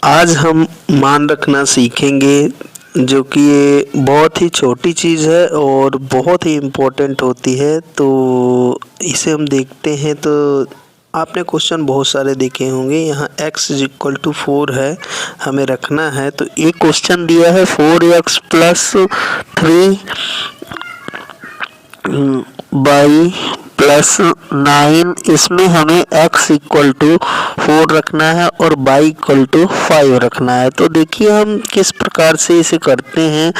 आज हम मान रखना सीखेंगे, जो कि ये बहुत ही छोटी चीज़ है और बहुत ही इम्पोर्टेंट होती है। तो इसे हम देखते हैं। तो आपने क्वेश्चन बहुत सारे देखे होंगे। यहाँ x इज इक्वल टू 4 है, हमें रखना है। तो एक क्वेश्चन दिया है 4x प्लस 3 बाई प्लस 9, इसमें हमें x इक्वल टू 4 रखना है और y इक्वल टू 5 रखना है। तो देखिए हम किस प्रकार से इसे करते हैं,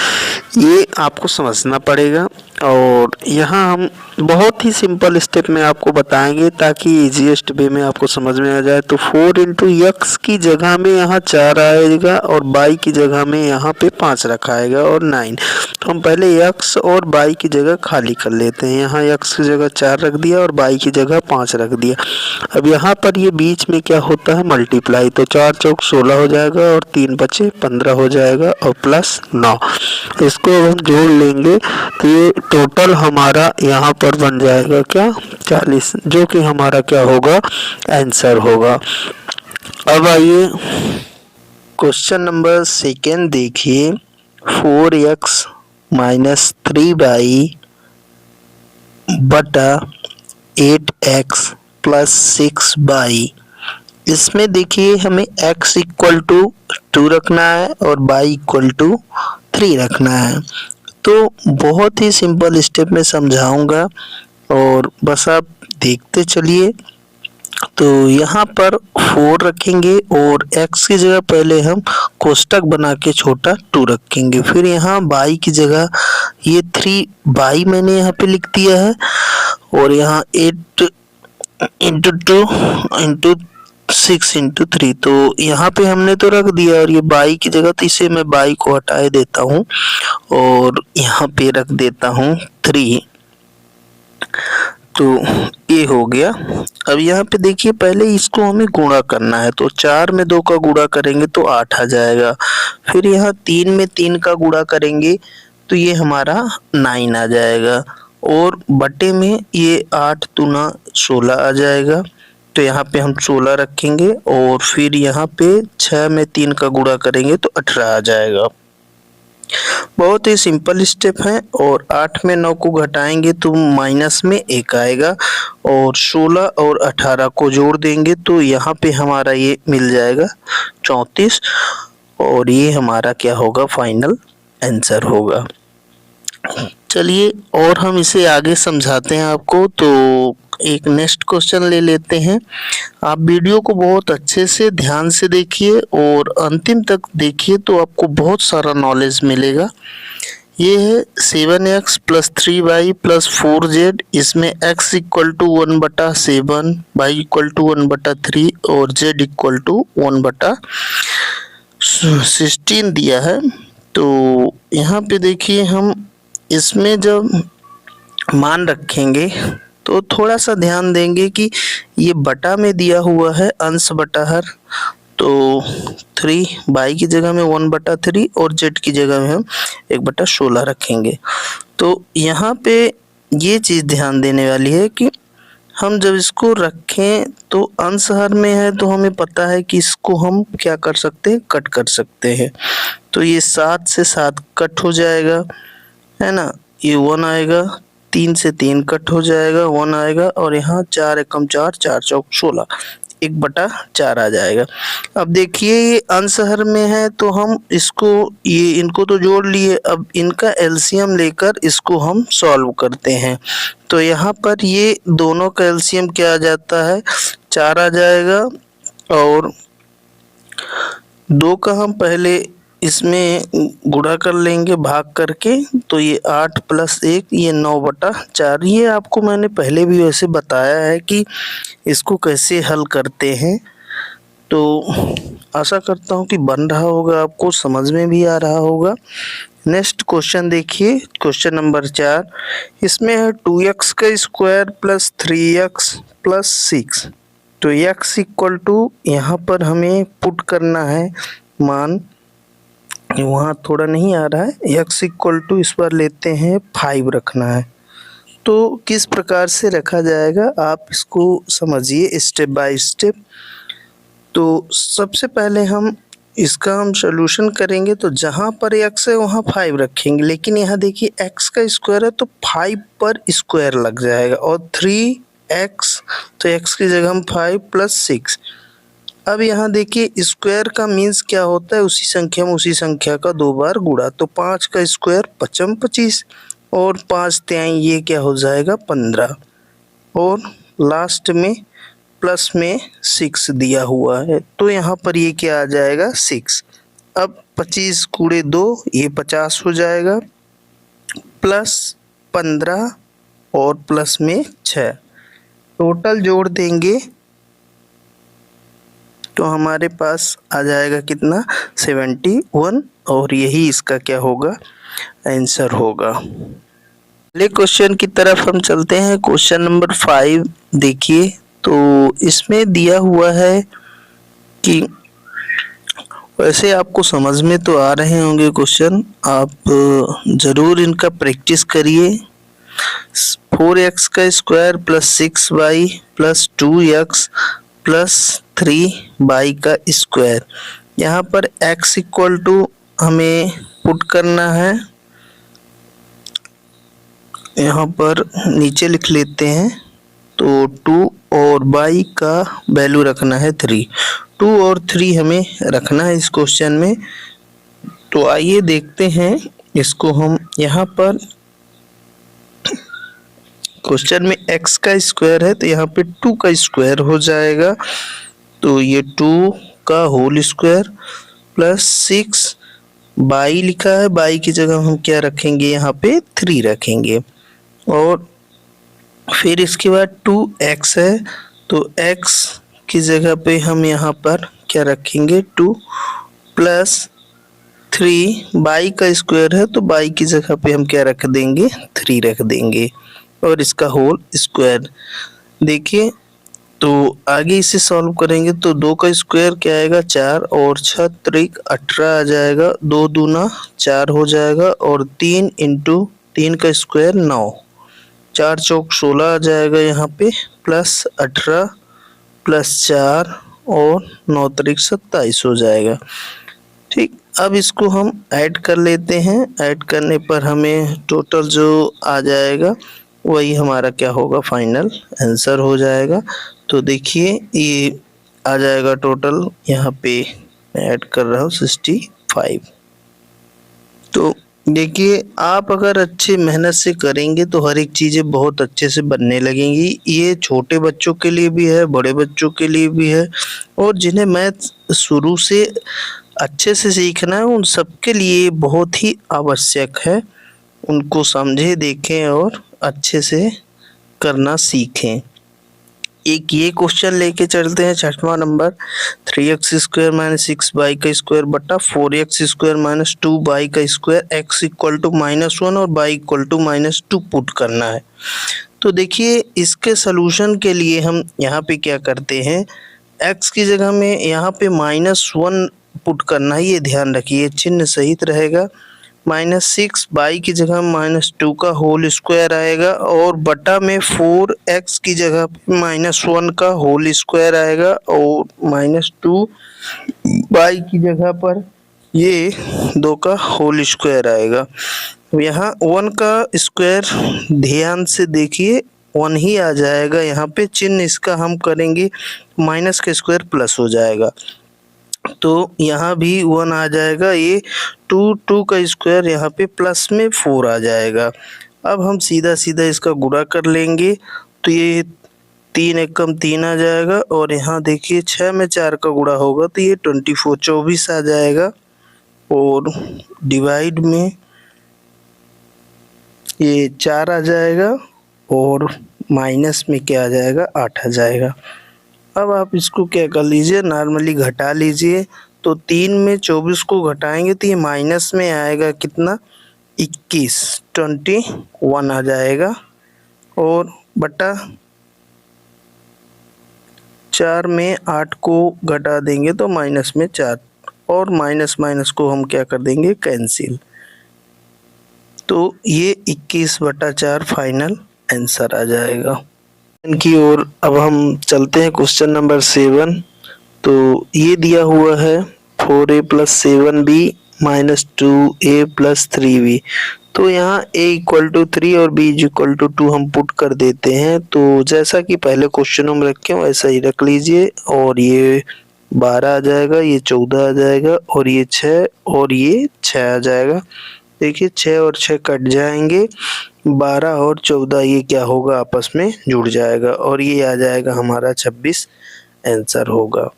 ये आपको समझना पड़ेगा। और यहाँ हम बहुत ही सिंपल स्टेप में आपको बताएंगे ताकि इजीएस्ट वे में आपको समझ में आ जाए। तो 4 इंटू एक्स की जगह में यहाँ 4 आएगा और y की जगह में यहाँ पे 5 रखा आएगा और 9। तो हम पहले x और y की जगह खाली कर लेते हैं। यहाँ x की जगह 4 रख दिया और y की जगह 5 रख दिया। अब यहाँ पर ये बीच में क्या होता है, मल्टीप्लाई। तो 4 चौक 16 हो जाएगा और 3 बचे 15 हो जाएगा और प्लस 9। इसको हम जोड़ लेंगे तो ये टोटल हमारा यहाँ पर बन जाएगा क्या, 40, जो कि हमारा क्या होगा, आंसर होगा। अब आइए क्वेश्चन नंबर सेकेंड देखिए। 4x माइनस 3y बटा 8x प्लस 6y। इसमें देखिए हमें x इक्वल टू 2 रखना है और y इक्वल टू 3 रखना है। तो बहुत ही सिंपल स्टेप में समझाऊंगा और बस आप देखते चलिए। तो यहाँ पर 4 रखेंगे और x की जगह पहले हम कोष्टक बना के छोटा 2 रखेंगे। फिर यहाँ y की जगह ये 3y मैंने यहाँ पे लिख दिया है और यहाँ 8 इंटू 2 इंटू 6 इंटू 3। तो यहाँ पे हमने तो रख दिया और ये y की जगह, तो इसे मैं y को हटाए देता हूँ और यहाँ पे रख देता हूँ 3। तो ये हो गया। अब यहाँ पे देखिए पहले इसको हमें गुणा करना है। तो 4 में 2 का गुणा करेंगे तो 8 आ जाएगा। फिर यहाँ 3 में 3 का गुणा करेंगे तो ये हमारा 9 आ जाएगा और बटे में ये 8 दूना 16 आ जाएगा। तो यहाँ पे हम 16 रखेंगे और फिर यहाँ पे 6 में 3 का गुणा करेंगे तो 18 आ जाएगा। बहुत ही सिंपल स्टेप है। और 8 में 9 को घटाएंगे तो माइनस में 1 आएगा और 16 और 18 को जोड़ देंगे तो यहाँ पे हमारा ये मिल जाएगा 34 और ये हमारा क्या होगा, फाइनल आंसर होगा। चलिए और हम इसे आगे समझाते हैं आपको। तो एक नेक्स्ट क्वेश्चन ले लेते हैं। आप वीडियो को बहुत अच्छे से ध्यान से देखिए और अंतिम तक देखिए तो आपको बहुत सारा नॉलेज मिलेगा। ये है 7x plus 3y plus 4z। इसमें x equal to 1/7, y equal to 1/3 और z इक्वल टू 1/16 दिया है। तो यहाँ पे देखिए हम इसमें जब मान रखेंगे तो थोड़ा सा ध्यान देंगे कि ये बटा में दिया हुआ है अंश बटा हर। तो 3 y की जगह में 1/3 और z की जगह में हम 1/16 रखेंगे। तो यहाँ पे ये चीज़ ध्यान देने वाली है कि हम जब इसको रखें तो अंश हर में है तो हमें पता है कि इसको हम क्या कर सकते हैं, कट कर सकते हैं। तो ये 7 से 7 कट हो जाएगा, है ना। ये 1 आएगा, 3 से 3 कट हो जाएगा, 1 आएगा और यहाँ 4 एकम 4, 4 चौक 16, 1/4 आ जाएगा। अब देखिए ये अंश हर में है तो हम इसको, ये इनको तो जोड़ लिए, अब इनका एलसीएम लेकर इसको हम सॉल्व करते हैं। तो यहाँ पर ये दोनों का एलसीएम क्या आ जाता है, 4 आ जाएगा और 2 का हम पहले इसमें गुणा कर लेंगे भाग करके। तो ये 8 प्लस 1 ये 9/4। ये आपको मैंने पहले भी वैसे बताया है कि इसको कैसे हल करते हैं। तो आशा करता हूँ कि बन रहा होगा, आपको समझ में भी आ रहा होगा। नेक्स्ट क्वेश्चन देखिए, क्वेश्चन नंबर 4। इसमें है 2x का स्क्वायर प्लस 3x प्लस 6। तो x इक्वल टू, यहाँ पर हमें पुट करना है मान, वहाँ थोड़ा नहीं आ रहा है। x इक्वल टू इस बार लेते हैं 5 रखना है। तो किस प्रकार से रखा जाएगा आप इसको समझिए स्टेप बाय स्टेप। तो सबसे पहले हम इसका हम सॉल्यूशन करेंगे तो जहाँ पर x है वहाँ 5 रखेंगे, लेकिन यहाँ देखिए x का स्क्वायर है तो 5 पर स्क्वायर लग जाएगा और 3x, तो x की जगह हम 5 + 6। अब यहाँ देखिए स्क्वायर का मीन्स क्या होता है, उसी संख्या में उसी संख्या का 2 बार गुणा, तो 5 का स्क्वायर 5 25 और 5 तिहाई ये क्या हो जाएगा 15 और लास्ट में प्लस में 6 दिया हुआ है, तो यहाँ पर ये क्या आ जाएगा 6। अब 25 × 2 ये 50 हो जाएगा, प्लस 15 और प्लस में 6, टोटल जोड़ देंगे तो हमारे पास आ जाएगा कितना 71 और यही इसका क्या होगा आंसर होगा। अगले क्वेश्चन की तरफ हम चलते हैं। क्वेश्चन नंबर 5 देखिए, तो इसमें दिया हुआ है कि वैसे आपको समझ में तो आ रहे होंगे क्वेश्चन, आप ज़रूर इनका प्रैक्टिस करिए। 4x का square plus 6y plus 2x plus 3y का स्क्वायर, यहाँ पर x इक्वल टू हमें पुट करना है, यहाँ पर नीचे लिख लेते हैं, तो 2 और y का वैल्यू रखना है 3, 2 और 3 हमें रखना है इस क्वेश्चन में। तो आइए देखते हैं इसको हम, यहाँ पर क्वेश्चन में x का स्क्वायर है तो यहाँ पे 2 का स्क्वायर हो जाएगा, तो ये 2 का होल स्क्वायर प्लस 6 y लिखा है, y की जगह हम क्या रखेंगे यहाँ पे 3 रखेंगे, और फिर इसके बाद 2x है तो x की जगह पे हम यहाँ पर क्या रखेंगे 2 प्लस 3, y का स्क्वायर है तो y की जगह पे हम क्या रख देंगे 3 रख देंगे और इसका होल स्क्वायर। देखिए तो आगे इसे सॉल्व करेंगे तो 2 का स्क्वायर क्या आएगा 4 और 6 त्रिक 18 आ जाएगा, 2 दूना 4 हो जाएगा और 3 × 3 का स्क्वायर 9, 4 चौक 16 आ जाएगा यहाँ पे, प्लस 18 प्लस 4 और 9 त्रिक 27 हो जाएगा। ठीक, अब इसको हम ऐड कर लेते हैं, ऐड करने पर हमें टोटल जो आ जाएगा वही हमारा क्या होगा फाइनल आंसर हो जाएगा। तो देखिए ये आ जाएगा टोटल, यहाँ पे मैं ऐड कर रहा हूँ 65। तो देखिए आप अगर अच्छे मेहनत से करेंगे तो हर एक चीज़ें बहुत अच्छे से बनने लगेंगी। ये छोटे बच्चों के लिए भी है, बड़े बच्चों के लिए भी है, और जिन्हें मैथ शुरू से अच्छे से सीखना है उन सबके लिए बहुत ही आवश्यक है। उनको समझें, देखें और अच्छे से करना सीखें। एक ये क्वेश्चन लेके चलते हैं 6वां नंबर, 3x² - 6y का स्क्वायर बटा 4x² - 2y का स्क्वायर, x इक्वल टू -1 और y इक्वल टू -2 पुट करना है। तो देखिए इसके सलूशन के लिए हम यहाँ पे क्या करते हैं, x की जगह में यहाँ पे -1 पुट करना है, ये ध्यान रखिए चिन्ह सहित रहेगा, -6 y की जगह -2 का होल स्क्वायर आएगा और बटा में 4x की जगह पे -1 का होल स्क्वायर आएगा और -2 y की जगह पर ये 2 का होल स्क्वायर आएगा। यहाँ 1 का स्क्वायर ध्यान से देखिए 1 ही आ जाएगा, यहाँ पे चिन्ह इसका हम करेंगे माइनस का स्क्वायर प्लस हो जाएगा, तो यहाँ भी 1 आ जाएगा, ये 2 का स्क्वायर यहाँ पे प्लस में 4 आ जाएगा। अब हम सीधा सीधा इसका गुणा कर लेंगे तो ये 3 एकम 3 आ जाएगा और यहाँ देखिए 6 में 4 का गुणा होगा तो ये 24 आ जाएगा और डिवाइड में ये 4 आ जाएगा और माइनस में क्या आ जाएगा 8 आ जाएगा। अब आप इसको क्या कर लीजिए, नॉर्मली घटा लीजिए, तो 3 में 24 को घटाएंगे तो ये माइनस में आएगा कितना 21, 21 आ जाएगा और बटा 4 में 8 को घटा देंगे तो माइनस में 4 और माइनस माइनस को हम क्या कर देंगे कैंसिल, तो ये 21/4 फाइनल आंसर आ जाएगा। इनकी ओर अब हम चलते हैं क्वेश्चन नंबर 7। तो ये दिया हुआ है 4a plus 7b minus 2a plus 3b। तो यहाँ a इक्वल टू 3 और b इक्वल टू 2 हम पुट कर देते हैं। तो जैसा कि पहले क्वेश्चनों में रखे वैसा ही रख लीजिए, और ये 12 आ जाएगा, ये 14 आ जाएगा, और ये 6 और ये 6 आ जाएगा। देखिए 6 और 6 कट जाएंगे, 12 और 14 ये क्या होगा, आपस में जुड़ जाएगा, और ये आ जाएगा हमारा 26 आंसर होगा।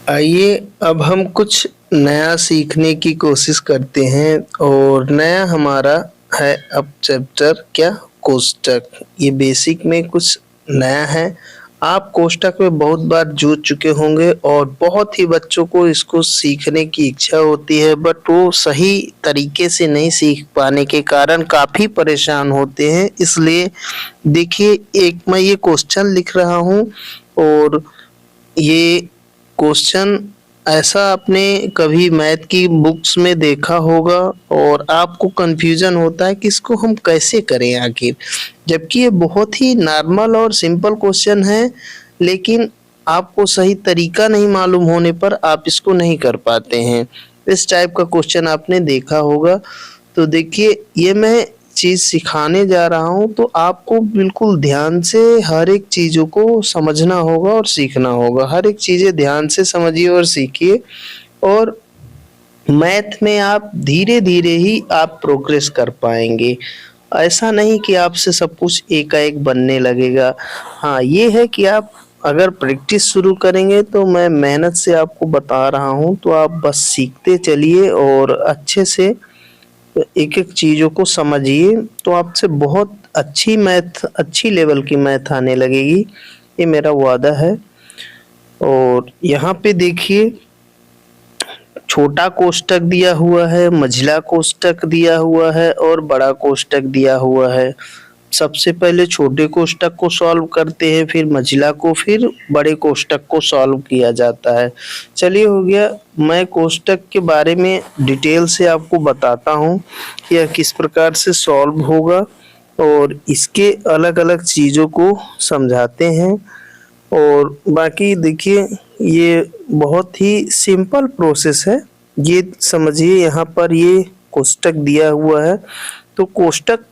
आइए अब हम कुछ नया सीखने की कोशिश करते हैं, और नया हमारा है अब चैप्टर क्या, कोष्टक। ये बेसिक में कुछ नया है। आप कोष्टक में बहुत बार जूझ चुके होंगे और बहुत ही बच्चों को इसको सीखने की इच्छा होती है, बट वो सही तरीके से नहीं सीख पाने के कारण काफ़ी परेशान होते हैं। इसलिए देखिए, एक मैं ये क्वेश्चन लिख रहा हूँ, और ये क्वेश्चन ऐसा आपने कभी मैथ की बुक्स में देखा होगा, और आपको कंफ्यूजन होता है कि इसको हम कैसे करें आखिर, जबकि ये बहुत ही नॉर्मल और सिंपल क्वेश्चन है, लेकिन आपको सही तरीका नहीं मालूम होने पर आप इसको नहीं कर पाते हैं। इस टाइप का क्वेश्चन आपने देखा होगा। तो देखिए, ये मैं चीज़ सिखाने जा रहा हूँ, तो आपको बिल्कुल ध्यान से हर एक चीज़ों को समझना होगा और सीखना होगा। हर एक चीज़ें ध्यान से समझिए और सीखिए, और मैथ में आप धीरे धीरे ही आप प्रोग्रेस कर पाएंगे। ऐसा नहीं कि आपसे सब कुछ एकाएक बनने लगेगा। हाँ, ये है कि आप अगर प्रैक्टिस शुरू करेंगे, तो मैं मेहनत से आपको बता रहा हूँ, तो आप बस सीखते चलिए और अच्छे से एक एक चीज़ों को समझिए, तो आपसे बहुत अच्छी मैथ, अच्छी लेवल की मैथ आने लगेगी, ये मेरा वादा है। और यहाँ पे देखिए, छोटा कोष्टक दिया हुआ है, मझला कोष्टक दिया हुआ है, और बड़ा कोष्टक दिया हुआ है। सबसे पहले छोटे कोष्टक को सॉल्व करते हैं, फिर मझला को, फिर बड़े कोष्टक को सॉल्व किया जाता है। चलिए, हो गया। मैं कोष्टक के बारे में डिटेल से आपको बताता हूँ कि यह किस प्रकार से सॉल्व होगा, और इसके अलग अलग चीज़ों को समझाते हैं। और बाकी देखिए, ये बहुत ही सिंपल प्रोसेस है। ये समझिए, यहाँ पर ये कोष्टक दिया हुआ है, तो कोष्टक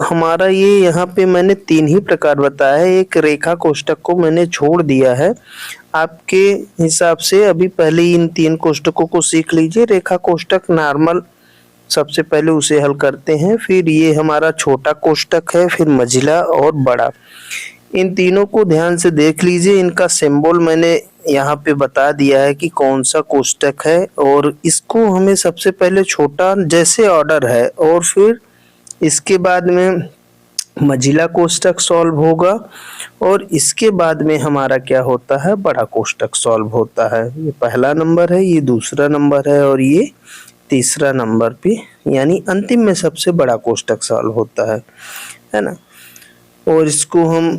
हमारा ये यहाँ पे मैंने 3 ही प्रकार बताया है। एक रेखा कोष्टक को मैंने छोड़ दिया है आपके हिसाब से। अभी पहले इन 3 कोष्टकों को सीख लीजिए। रेखा कोष्टक नॉर्मल, सबसे पहले उसे हल करते हैं, फिर ये हमारा छोटा कोष्टक है, फिर मझला और बड़ा। इन तीनों को ध्यान से देख लीजिए। इनका सिंबल मैंने यहाँ पे बता दिया है कि कौन सा कोष्टक है, और इसको हमें सबसे पहले छोटा जैसे ऑर्डर है, और फिर इसके बाद में मझिला कोष्टक सॉल्व होगा, और इसके बाद में हमारा क्या होता है, बड़ा कोष्टक सॉल्व होता है। ये पहला नंबर है, ये दूसरा नंबर है, और ये तीसरा नंबर पे, यानी अंतिम में सबसे बड़ा कोष्टक सॉल्व होता है ना। और इसको हम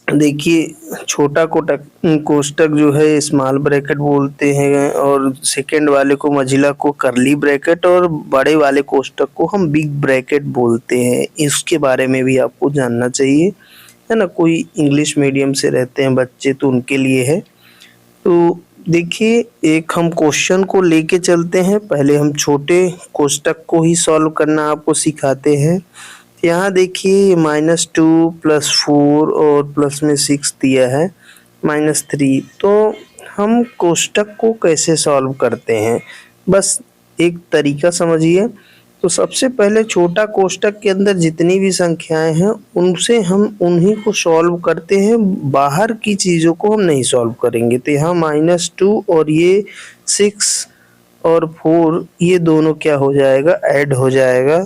देखिए, छोटा कोष्टक जो है स्मॉल ब्रैकेट बोलते हैं, और सेकंड वाले को मझिला को करली ब्रैकेट, और बड़े वाले कोष्टक को हम बिग ब्रैकेट बोलते हैं। इसके बारे में भी आपको जानना चाहिए, है ना। कोई इंग्लिश मीडियम से रहते हैं बच्चे, तो उनके लिए है। तो देखिए, एक हम क्वेश्चन को लेके चलते हैं। पहले हम छोटे कोष्टक को ही सॉल्व करना आपको सिखाते हैं। यहाँ देखिए, -2 + 4 और प्लस में 6 दिया है, -3। तो हम कोष्टक को कैसे सॉल्व करते हैं, बस एक तरीका समझिए। तो सबसे पहले छोटा कोष्टक के अंदर जितनी भी संख्याएं हैं, उनसे हम उन्हीं को सॉल्व करते हैं, बाहर की चीज़ों को हम नहीं सॉल्व करेंगे। तो यहाँ -2 और ये 6 और 4, ये दोनों क्या हो जाएगा, ऐड हो जाएगा।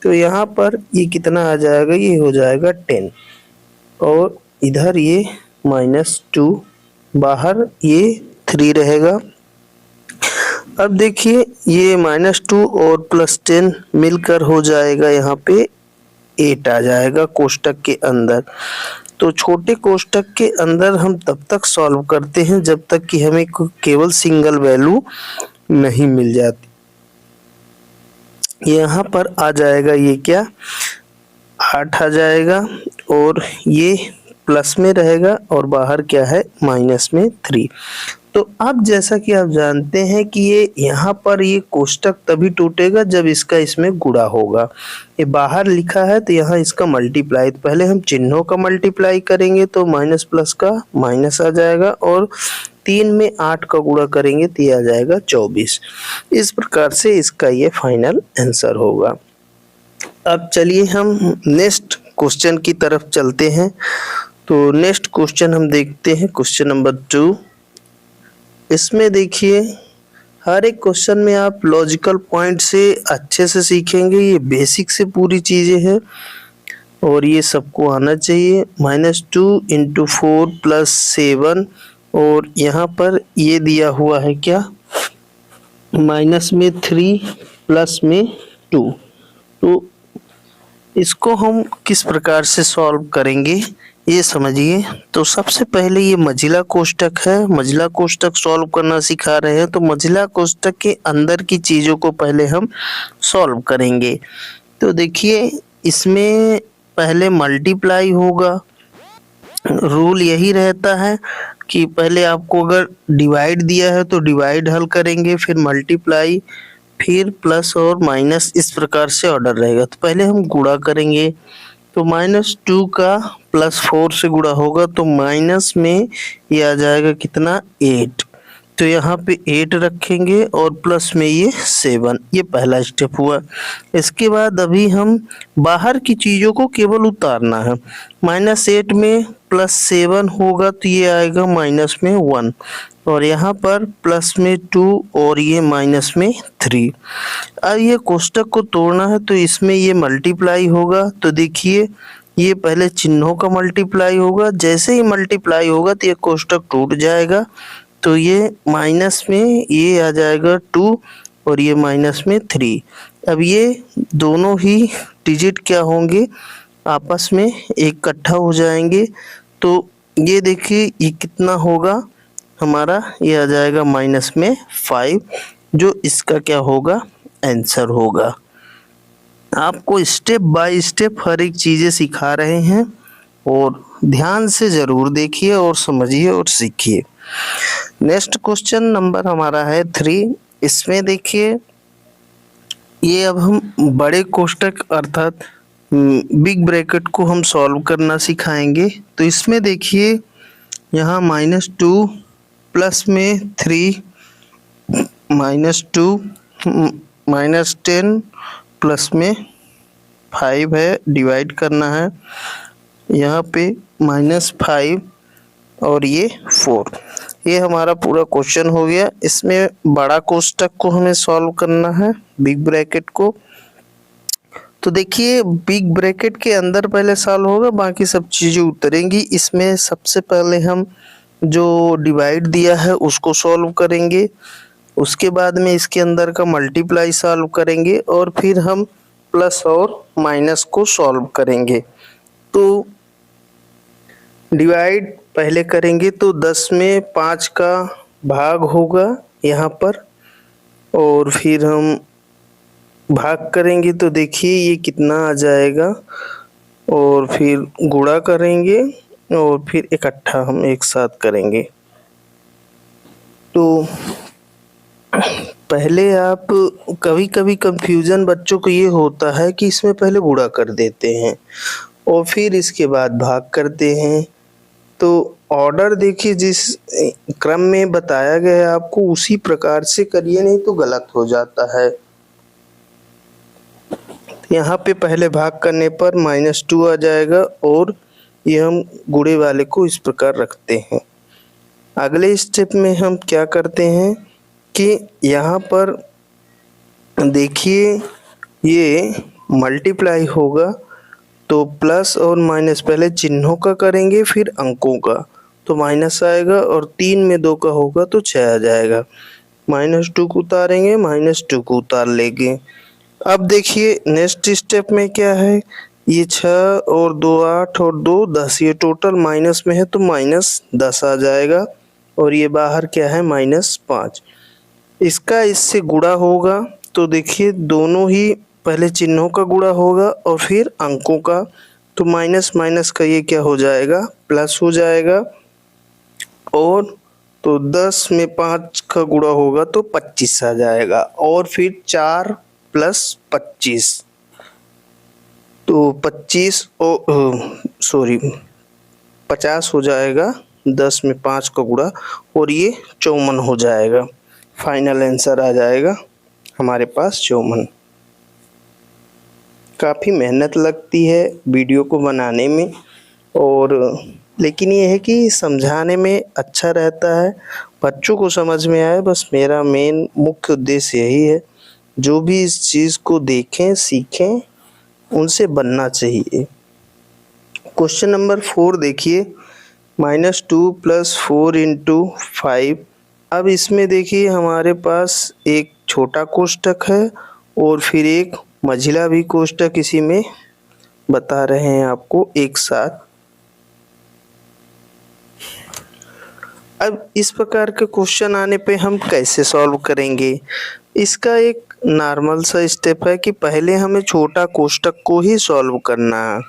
तो यहाँ पर ये कितना आ जाएगा, ये हो जाएगा 10, और इधर ये -2, बाहर ये 3 रहेगा। अब देखिए, ये -2 और +10 मिलकर हो जाएगा यहाँ पे 8 आ जाएगा कोष्टक के अंदर। तो छोटे कोष्टक के अंदर हम तब तक सॉल्व करते हैं जब तक कि हमें केवल सिंगल वैल्यू नहीं मिल जाती। यहाँ पर आ जाएगा ये क्या, 8 आ जाएगा, और ये प्लस में रहेगा और बाहर क्या है माइनस में 3। तो अब जैसा कि आप जानते हैं कि ये यहाँ पर ये कोष्टक तभी टूटेगा जब इसका इसमें गुणा होगा। ये बाहर लिखा है तो यहाँ इसका मल्टीप्लाई, तो पहले हम चिन्हों का मल्टीप्लाई करेंगे तो माइनस प्लस का माइनस आ जाएगा और 3 में 8 का गुणा करेंगे तो ये आ जाएगा 24। इस प्रकार से इसका ये फाइनल आंसर होगा। अब चलिए हम नेक्स्ट क्वेश्चन की तरफ चलते हैं। तो नेक्स्ट क्वेश्चन हम देखते हैं, क्वेश्चन नंबर 2। इसमें देखिए हर एक क्वेश्चन में आप लॉजिकल पॉइंट से अच्छे से सीखेंगे, ये बेसिक से पूरी चीज़ें हैं और ये सबको आना चाहिए। -2 × 4 + 7 और यहाँ पर ये दिया हुआ है क्या, माइनस में 3 प्लस में 2। तो इसको हम किस प्रकार से सॉल्व करेंगे ये समझिए। तो सबसे पहले ये मंझला कोष्ठक है, मंझला कोष्ठक सॉल्व करना सिखा रहे हैं। तो मंझला कोष्ठक के अंदर की चीज़ों को पहले हम सॉल्व करेंगे। तो देखिए इसमें पहले मल्टीप्लाई होगा। रूल यही रहता है कि पहले आपको अगर डिवाइड दिया है तो डिवाइड हल करेंगे, फिर मल्टीप्लाई, फिर प्लस और माइनस, इस प्रकार से ऑर्डर रहेगा। तो पहले हम गुणा करेंगे। तो -2 का +4 से गुणा होगा तो माइनस में ये आ जाएगा कितना, 8। तो यहाँ पे 8 रखेंगे और प्लस में ये 7। ये पहला स्टेप हुआ। इसके बाद अभी हम बाहर की चीज़ों को केवल उतारना है। -8 में +7 होगा तो ये आएगा माइनस में 1 और यहाँ पर प्लस में 2 और ये माइनस में 3। अब ये कोष्ठक को तोड़ना है तो इसमें ये मल्टीप्लाई होगा। तो देखिए ये पहले चिन्हों का मल्टीप्लाई होगा, जैसे ही मल्टीप्लाई होगा तो ये कोष्ठक टूट जाएगा। तो ये माइनस में ये आ जाएगा 2 और ये माइनस में 3। अब ये दोनों ही डिजिट क्या होंगे, आपस में इकट्ठा हो जाएंगे। तो ये देखिए ये कितना होगा हमारा, ये आ जाएगा माइनस में 5, जो इसका क्या होगा, आंसर होगा। आपको स्टेप बाय स्टेप हर एक चीज़ें सिखा रहे हैं और ध्यान से ज़रूर देखिए और समझिए और सीखिए। नेक्स्ट क्वेश्चन नंबर हमारा है 3। इसमें देखिए ये अब हम बड़े कोष्ठक अर्थात बिग ब्रैकेट को हम सॉल्व करना सिखाएंगे। तो इसमें देखिए यहाँ -2 प्लस में 3 -2 -10 प्लस में 5 है, डिवाइड करना है। यहाँ पे -5 और ये 4। ये हमारा पूरा क्वेश्चन हो गया। इसमें बड़ा कोष्ठक को हमें सॉल्व करना है, बिग ब्रैकेट को। तो देखिए बिग ब्रैकेट के अंदर पहले सॉल्व होगा, बाकी सब चीज़ें उतरेंगी। इसमें सबसे पहले हम जो डिवाइड दिया है उसको सॉल्व करेंगे, उसके बाद में इसके अंदर का मल्टीप्लाई सॉल्व करेंगे और फिर हम प्लस और माइनस को सॉल्व करेंगे। तो डिवाइड पहले करेंगे तो 10 में 5 का भाग होगा यहाँ पर, और फिर हम भाग करेंगे तो देखिए ये कितना आ जाएगा, और फिर गुणा करेंगे और फिर इकट्ठा हम एक साथ करेंगे। तो पहले आप कभी कभी कंफ्यूजन बच्चों को ये होता है कि इसमें पहले गुणा कर देते हैं और फिर इसके बाद भाग करते हैं। तो ऑर्डर देखिए जिस क्रम में बताया गया है आपको उसी प्रकार से करिए, नहीं तो गलत हो जाता है। यहाँ पे पहले भाग करने पर -2 आ जाएगा और ये हम गुणे वाले को इस प्रकार रखते हैं। अगले स्टेप में हम क्या करते हैं कि यहाँ पर देखिए ये मल्टीप्लाई होगा तो प्लस और माइनस पहले चिन्हों का करेंगे फिर अंकों का, तो माइनस आएगा और 3 में 2 का होगा तो 6 आ जाएगा। -2 को उतारेंगे, -2 को उतार लेंगे। अब देखिए नेक्स्ट स्टेप में क्या है, ये 6 और 2 8 और 2 10, ये टोटल माइनस में है तो -10 आ जाएगा और ये बाहर क्या है -5। इसका इससे गुणा होगा तो देखिए दोनों ही पहले चिन्हों का गुणा होगा और फिर अंकों का, तो माइनस माइनस का ये क्या हो जाएगा, प्लस हो जाएगा। और तो 10 में 5 का गुणा होगा तो 25 आ जाएगा। और फिर 4 प्लस 25, तो 25 सॉरी 50 हो जाएगा 10 में 5 का गुणा, और ये 54 हो जाएगा। फाइनल आंसर आ जाएगा हमारे पास 54। काफ़ी मेहनत लगती है वीडियो को बनाने में, और लेकिन ये है कि समझाने में अच्छा रहता है, बच्चों को समझ में आए, बस मेरा मेन मुख्य उद्देश्य यही है। जो भी इस चीज़ को देखें सीखें उनसे बनना चाहिए। क्वेश्चन नंबर 4 देखिए, -2 + 4 × 5। अब इसमें देखिए हमारे पास एक छोटा कोष्ठक है और फिर एक मझिला भी कोष्ठक इसी में बता रहे हैं आपको एक साथ। अब इस प्रकार के क्वेश्चन आने पे हम कैसे सॉल्व करेंगे? इसका एक नॉर्मल सा स्टेप है कि पहले हमें छोटा कोष्ठक को ही सॉल्व करना है,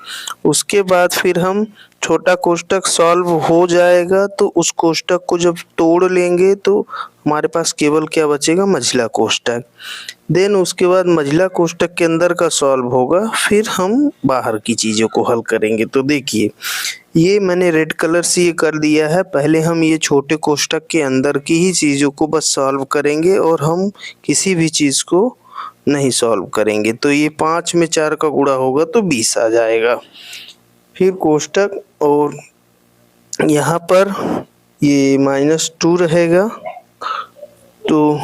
उसके बाद फिर हम छोटा कोष्ठक सॉल्व हो जाएगा तो उस कोष्ठक को जब तोड़ लेंगे तो हमारे पास केवल क्या बचेगा, मझिला कोष्ठक। देन उसके बाद मझिला कोष्ठक के अंदर का सॉल्व होगा, फिर हम बाहर की चीज़ों को हल करेंगे। तो देखिए ये मैंने रेड कलर से ये कर दिया है, पहले हम ये छोटे कोष्ठक के अंदर की ही चीज़ों को बस सॉल्व करेंगे और हम किसी भी चीज़ को नहीं सॉल्व करेंगे। तो ये 5 में 4 का गुणा होगा तो 20 आ जाएगा। फिर कोष्ठक और यहाँ पर ये -2 रहेगा, तो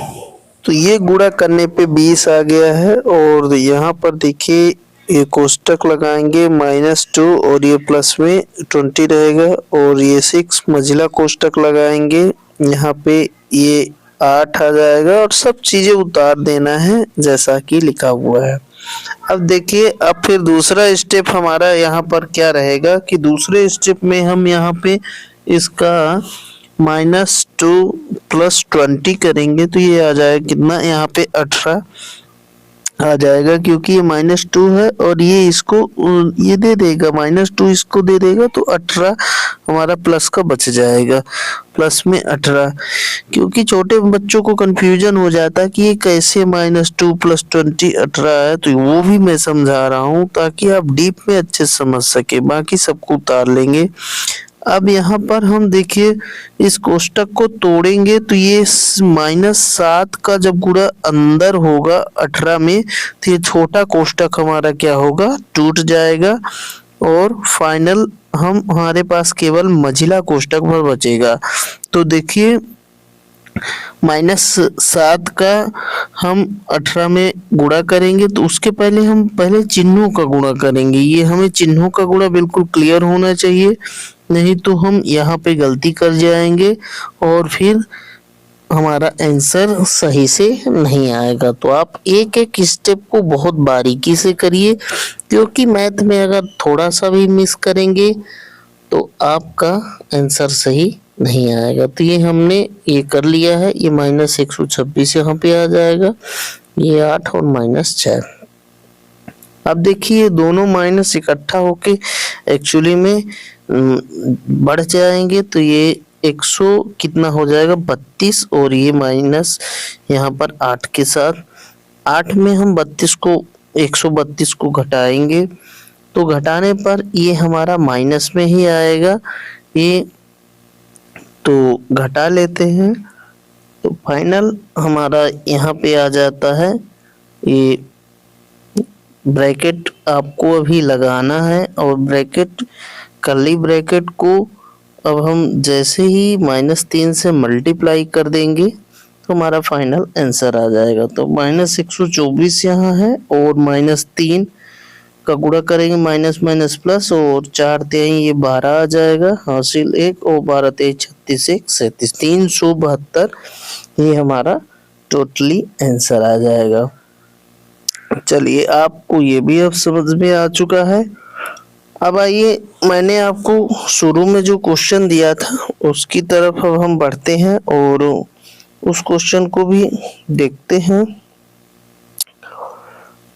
ये गुणा करने पे 20 आ गया है। और यहाँ पर देखिए ये कोष्ठक लगाएंगे -2 और ये प्लस में 20 रहेगा, और ये 6 मझिला कोष्ठक लगाएंगे, यहाँ पे ये 8 आ जाएगा, और सब चीज़ें उतार देना है जैसा कि लिखा हुआ है। अब देखिए अब फिर दूसरा स्टेप हमारा यहाँ पर क्या रहेगा कि दूसरे स्टेप में हम यहाँ पे इसका -2 + 20 करेंगे, तो ये आ जाएगा कितना, यहाँ पे 18 आ जाएगा, क्योंकि ये -2 है और ये इसको ये दे देगा, -2 इसको दे देगा, तो 18 हमारा प्लस का बच जाएगा, प्लस में 18। क्योंकि छोटे बच्चों को कंफ्यूजन हो जाता है कि ये कैसे -2 + 20 18 है, तो वो भी मैं समझा रहा हूँ ताकि आप डीप में अच्छे से समझ सके। बाकी सबको उतार लेंगे। अब यहाँ पर हम देखिए इस कोष्ठक को तोड़ेंगे तो ये -7 का जब गुणा अंदर होगा 18 में, तो ये छोटा कोष्ठक हमारा क्या होगा, टूट जाएगा, और फाइनल हमारे पास केवल मझिला कोष्ठक भर बचेगा। तो देखिए -7 का हम 18 में गुणा करेंगे, तो उसके पहले हम चिन्हों का गुणा करेंगे। ये हमें चिन्हों का गुणा बिल्कुल क्लियर होना चाहिए, नहीं तो हम यहाँ पे गलती कर जाएंगे और फिर हमारा आंसर सही से नहीं आएगा। तो आप एक एक स्टेप को बहुत बारीकी से करिए, क्योंकि मैथ में अगर थोड़ा सा भी मिस करेंगे तो आपका आंसर सही नहीं आएगा। तो ये हमने ये कर लिया है, ये -126 यहाँ पे आ जाएगा, ये 8 और -6। अब देखिए दोनों माइनस इकट्ठा होके एक्चुअली में बढ़ जाएंगे, तो ये 100 कितना हो जाएगा, 32, और ये माइनस यहाँ पर 8 के साथ, 8 में हम 32 को 132 को घटाएंगे, तो घटाने पर ये हमारा माइनस में ही आएगा। ये तो घटा लेते हैं, तो फाइनल हमारा यहाँ पे आ जाता है। ये ब्रैकेट आपको अभी लगाना है, और ब्रैकेट कर्ली ब्रैकेट को अब हम जैसे ही -3 से मल्टीप्लाई कर देंगे तो हमारा फाइनल आंसर आ जाएगा। तो -124 यहाँ है, और -3 का गुणा करेंगे, माइनस माइनस प्लस, और 4 3 ये 12 आ जाएगा, हासिल 1, और 12 3 36 1 37, 372 ये हमारा टोटली आंसर आ जाएगा। चलिए आपको ये भी अब समझ में आ चुका है। अब आइए, मैंने आपको शुरू में जो क्वेश्चन दिया था उसकी तरफ अब हम बढ़ते हैं और उस क्वेश्चन को भी देखते हैं।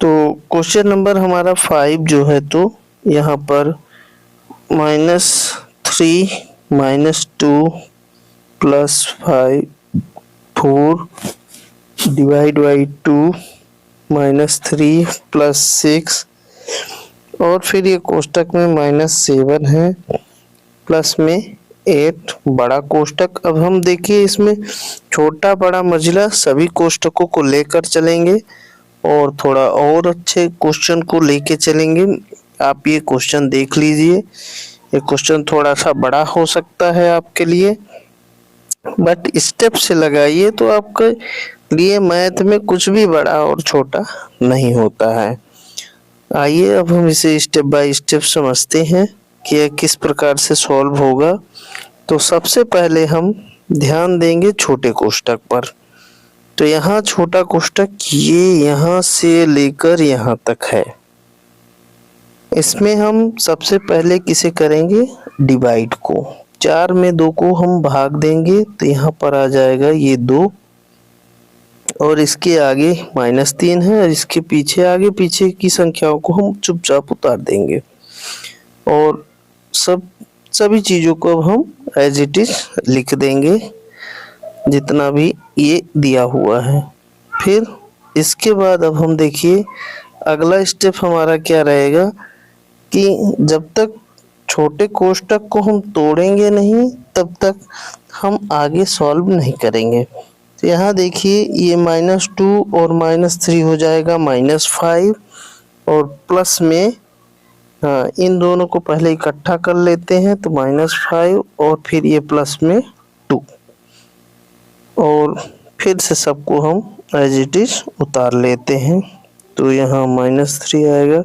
तो क्वेश्चन नंबर हमारा 5 जो है, तो यहाँ पर -3 -2 +5 4 डिवाइड बाई 2 -3 +6 और फिर ये कोष्टक में -7 है प्लस में 8 बड़ा कोष्टक। अब हम देखिए इसमें छोटा बड़ा मझिला सभी कोष्टकों को लेकर चलेंगे और थोड़ा और अच्छे क्वेश्चन को लेके चलेंगे। आप ये क्वेश्चन देख लीजिए, ये क्वेश्चन थोड़ा सा बड़ा हो सकता है आपके लिए, बट स्टेप से लगाइए तो आपके लिए मैथ में कुछ भी बड़ा और छोटा नहीं होता है। आइए अब हम इसे स्टेप बाय स्टेप समझते हैं कि यह किस प्रकार से सॉल्व होगा। तो सबसे पहले हम ध्यान देंगे छोटे कोष्टक पर। तो यहाँ छोटा कोष्टक ये यहाँ से लेकर यहाँ तक है। इसमें हम सबसे पहले किसे करेंगे, डिवाइड को। 4 में 2 को हम भाग देंगे तो यहाँ पर आ जाएगा ये 2 और इसके आगे -3 है और इसके पीछे आगे पीछे की संख्याओं को हम चुपचाप उतार देंगे और सभी चीज़ों को अब हम एज इट इज लिख देंगे जितना भी ये दिया हुआ है। फिर इसके बाद अब हम देखिए अगला स्टेप हमारा क्या रहेगा कि जब तक छोटे कोष्टक को हम तोड़ेंगे नहीं तब तक हम आगे सॉल्व नहीं करेंगे। तो यहाँ देखिए ये -2 और -3 हो जाएगा -5 और प्लस में हाँ इन दोनों को पहले इकट्ठा कर लेते हैं तो -5 और फिर ये प्लस में 2 और फिर से सबको हम एज इट इज उतार लेते हैं तो यहाँ -3 आएगा।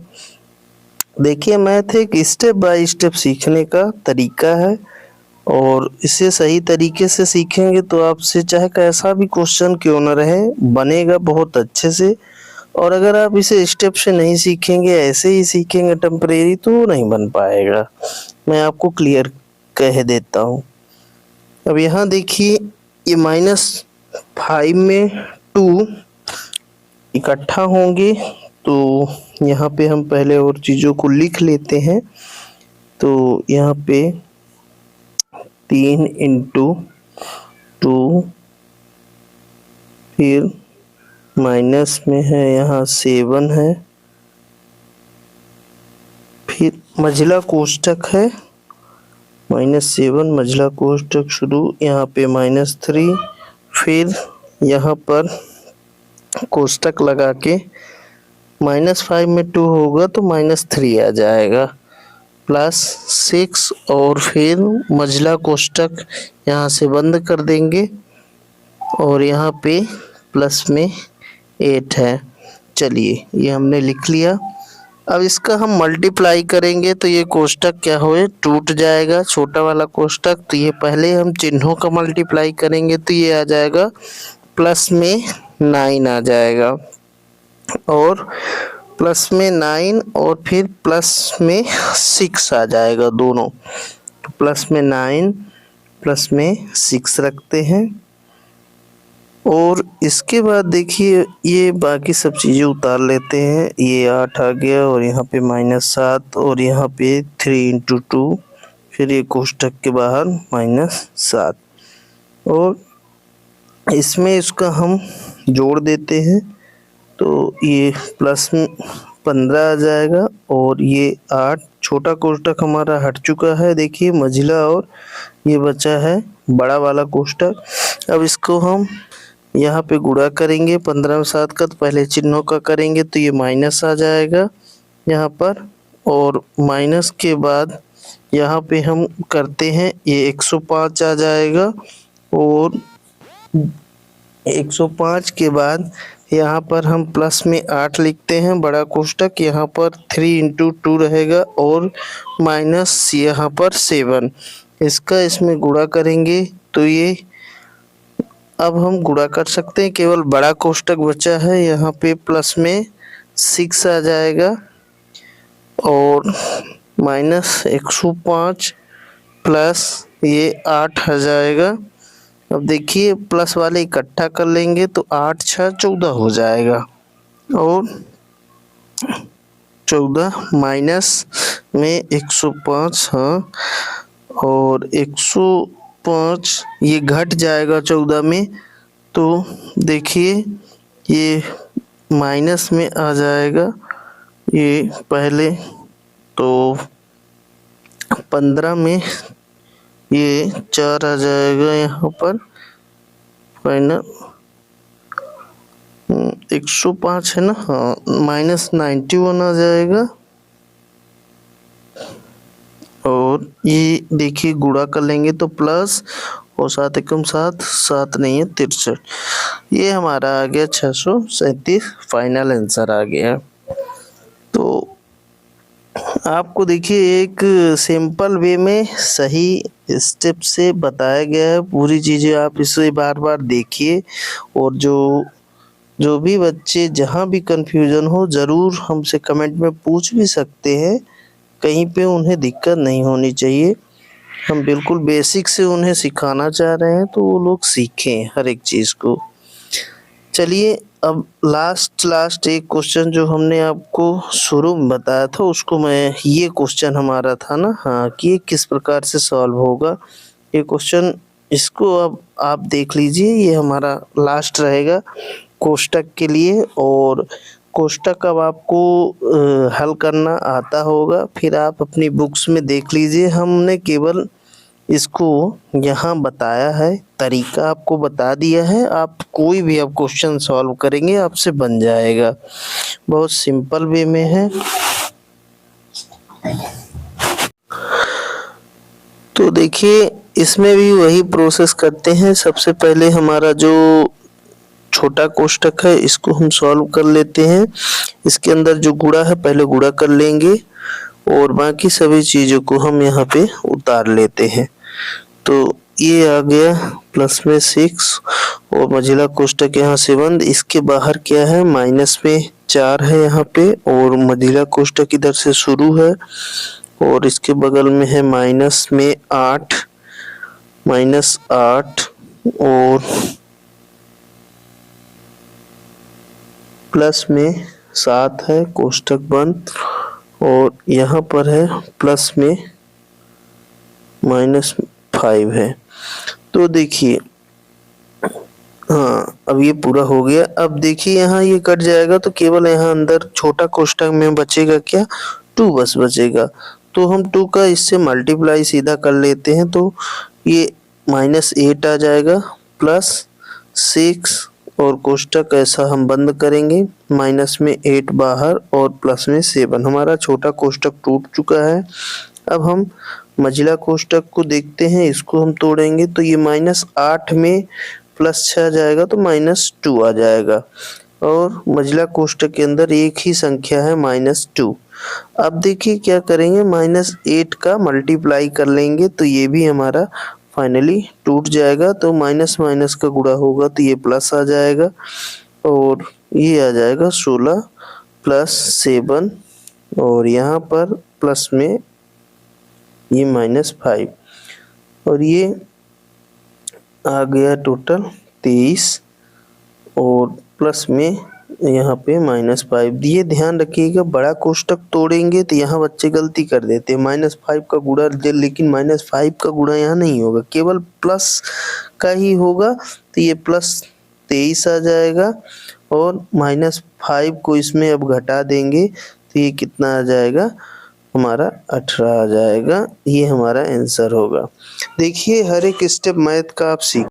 देखिए मैथ एक स्टेप बाय स्टेप सीखने का तरीका है और इसे सही तरीके से सीखेंगे तो आपसे चाहे कैसा भी क्वेश्चन क्यों न रहे बनेगा बहुत अच्छे से। और अगर आप इसे स्टेप से नहीं सीखेंगे, ऐसे ही सीखेंगे टेम्परेरी, तो नहीं बन पाएगा, मैं आपको क्लियर कह देता हूँ। अब यहाँ देखिए ये -5 में 2 इकट्ठा होंगे तो यहाँ पे हम पहले और चीज़ों को लिख लेते हैं। तो यहाँ पे 3 × 2 फिर माइनस में है यहाँ 7 है, फिर मझला कोष्टक है -7 मझला कोष्टक शुरू, यहाँ पे -3 फिर यहाँ पर कोष्टक लगा के -5 में 2 होगा तो -3 आ जाएगा +6 और फिर मझला कोष्टक यहाँ से बंद कर देंगे और यहाँ पे प्लस में 8 है। चलिए ये हमने लिख लिया। अब इसका हम मल्टीप्लाई करेंगे तो ये कोष्टक क्या होए टूट जाएगा, छोटा वाला कोष्टक। तो ये पहले हम चिन्हों का मल्टीप्लाई करेंगे तो ये आ जाएगा प्लस में 9 आ जाएगा और प्लस में 9 और फिर प्लस में 6 आ जाएगा दोनों। तो प्लस में 9 प्लस में 6 रखते हैं और इसके बाद देखिए ये बाकी सब चीज़ें उतार लेते हैं। ये 8 आ गया और यहाँ पे -7 और यहाँ पे 3 × 2 फिर ये कोष्टक के बाहर -7 और इसमें इसका हम जोड़ देते हैं तो ये प्लस में 15 आ जाएगा और ये 8 छोटा कोष्टक हमारा हट चुका है। देखिए मझिला और ये बचा है बड़ा वाला कोष्टक। अब इसको हम यहाँ पे गुणा करेंगे 15 में 7 का, तो पहले चिन्हों का करेंगे तो ये माइनस आ जाएगा यहाँ पर और माइनस के बाद यहाँ पे हम करते हैं ये 105 आ जाएगा और 105 के बाद यहाँ पर हम प्लस में 8 लिखते हैं बड़ा कोष्टक, यहाँ पर 3 × 2 रहेगा और माइनस यहाँ पर 7 इसका इसमें गुणा करेंगे तो ये अब हम गुणा कर सकते हैं। केवल बड़ा कोष्टक बचा है, यहाँ पे प्लस में 6 आ जाएगा और -105 प्लस ये 8 आ जाएगा। अब देखिए प्लस वाले इकट्ठा कर लेंगे तो 8 × 6 = 14 हो जाएगा और 14 माइनस में 105, हाँ, और 105 ये घट जाएगा 14 में, तो देखिए ये माइनस में आ जाएगा ये पहले, तो 15 में ये 4 आ जाएगा यहाँ पर फाइनल। 105 है ना, हाँ, -91 आ जाएगा। और ये देखिए गुणा कर लेंगे तो प्लस, और 7 एकम 7, 7 नहीं है 63, ये हमारा आ गया 637 फाइनल आंसर आ गया। तो आपको देखिए एक सिंपल वे में सही स्टेप से बताया गया है पूरी चीज़ें, आप इसे बार बार देखिए, और जो भी बच्चे जहाँ भी कंफ्यूजन हो ज़रूर हमसे कमेंट में पूछ भी सकते हैं, कहीं पे उन्हें दिक्कत नहीं होनी चाहिए। हम बिल्कुल बेसिक से उन्हें सिखाना चाह रहे हैं, तो वो लोग सीखें हर एक चीज़ को। चलिए अब लास्ट एक क्वेश्चन जो हमने आपको शुरू में बताया था, उसको मैं, ये क्वेश्चन हमारा था ना, हाँ, कि किस प्रकार से सॉल्व होगा ये क्वेश्चन, इसको अब आप देख लीजिए, ये हमारा लास्ट रहेगा कोष्टक के लिए। और कोष्टक अब आपको हल करना आता होगा, फिर आप अपनी बुक्स में देख लीजिए, हमने केवल इसको यहाँ बताया है, तरीका आपको बता दिया है, आप कोई भी आप क्वेश्चन सॉल्व करेंगे आपसे बन जाएगा, बहुत सिंपल वे में है। तो देखिए इसमें भी वही प्रोसेस करते हैं, सबसे पहले हमारा जो छोटा कोष्टक है इसको हम सॉल्व कर लेते हैं, इसके अंदर जो गुणा है पहले गुणा कर लेंगे, और बाकी सभी चीज़ों को हम यहाँ पे उतार लेते हैं। तो ये आ गया प्लस में 6, और मझिला कोष्टक यहाँ से बंद, इसके बाहर क्या है, माइनस में 4 है यहाँ पे, और मझिला कोष्टक इधर से शुरू है, और इसके बगल में है माइनस में 8, -8, और प्लस में 7 है, कोष्टक बंद, और यहाँ पर है प्लस में -5 है। तो देखिए, हाँ, अब ये पूरा हो गया। अब देखिए यहाँ ये कट जाएगा, तो केवल यहाँ अंदर छोटा कोष्टक में बचेगा क्या, 2 बस बचेगा। तो हम 2 का इससे मल्टीप्लाई सीधा कर लेते हैं, तो ये -8 आ जाएगा, प्लस 6, और कोष्टक ऐसा हम बंद करेंगे, माइनस में 8 बाहर, और प्लस में 7, हमारा छोटा कोष्टक टूट चुका है। अब हम मझिला कोष्टक को देखते हैं, इसको हम तोड़ेंगे, तो ये -8 में +6 आ जाएगा, तो -2 आ जाएगा, और मझिला कोष्टक के अंदर एक ही संख्या है -2। अब देखिए क्या करेंगे, -8 का मल्टीप्लाई कर लेंगे, तो ये भी हमारा फाइनली टूट जाएगा, तो माइनस माइनस का गुणा होगा तो ये प्लस आ जाएगा, और ये आ जाएगा 16 + 7, और यहाँ पर प्लस में ये -5, और ये आ गया टोटल 23, और प्लस में यहाँ पे -5। ये ध्यान रखिएगा, बड़ा कोष्टक तोड़ेंगे तो यहाँ बच्चे गलती कर देते हैं, -5 का गुणा, लेकिन -5 का गुणा यहाँ नहीं होगा, केवल प्लस का ही होगा, तो ये +23 आ जाएगा, और -5 को इसमें अब घटा देंगे, तो ये कितना आ जाएगा, हमारा 18 आ जाएगा। ये हमारा आंसर होगा। देखिए हर एक स्टेप मैथ का आप सीख